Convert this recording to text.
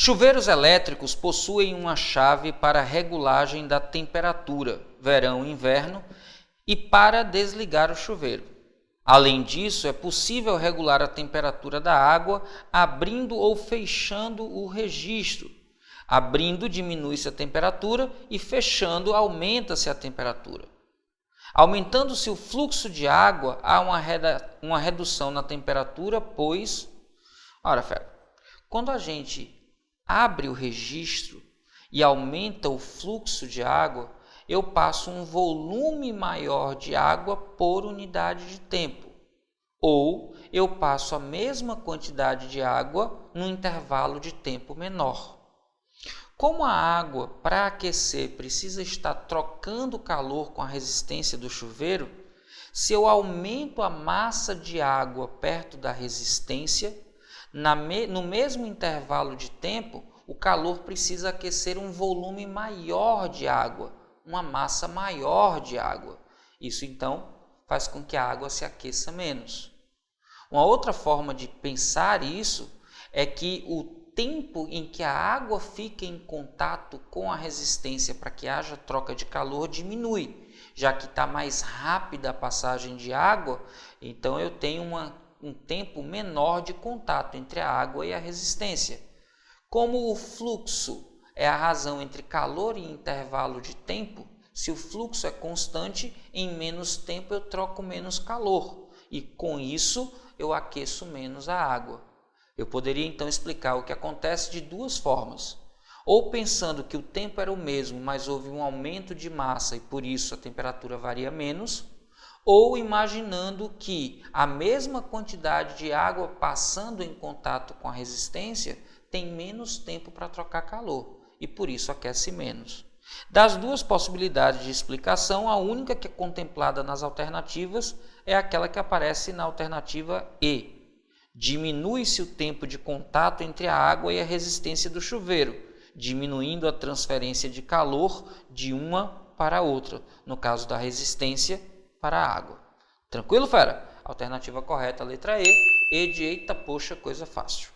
Chuveiros elétricos possuem uma chave para regulagem da temperatura, verão e inverno, e para desligar o chuveiro. Além disso, é possível regular a temperatura da água abrindo ou fechando o registro. Abrindo, diminui-se a temperatura e fechando, aumenta-se a temperatura. Aumentando-se o fluxo de água, há uma redução na temperatura, pois... Ora, quando a gente abre o registro e aumenta o fluxo de água, eu passo um volume maior de água por unidade de tempo. Ou eu passo a mesma quantidade de água num intervalo de tempo menor. Como a água, para aquecer, precisa estar trocando calor com a resistência do chuveiro, se eu aumento a massa de água perto da resistência, no mesmo intervalo de tempo, o calor precisa aquecer um volume maior de água, uma massa maior de água. Isso, então, faz com que a água se aqueça menos. Uma outra forma de pensar isso é que o tempo em que a água fica em contato com a resistência para que haja troca de calor diminui, já que está mais rápida a passagem de água, então eu tenho um tempo menor de contato entre a água e a resistência. Como o fluxo é a razão entre calor e intervalo de tempo, se o fluxo é constante, em menos tempo eu troco menos calor e com isso eu aqueço menos a água. Eu poderia então explicar o que acontece de duas formas. Ou pensando que o tempo era o mesmo, mas houve um aumento de massa e por isso a temperatura varia menos, ou imaginando que a mesma quantidade de água passando em contato com a resistência tem menos tempo para trocar calor e por isso aquece menos. Das duas possibilidades de explicação, a única que é contemplada nas alternativas é aquela que aparece na alternativa E. Diminui-se o tempo de contato entre a água e a resistência do chuveiro, diminuindo a transferência de calor de uma para a outra, no caso da resistência para a água. Tranquilo, fera? Alternativa correta, letra E. E de eita, poxa, coisa fácil.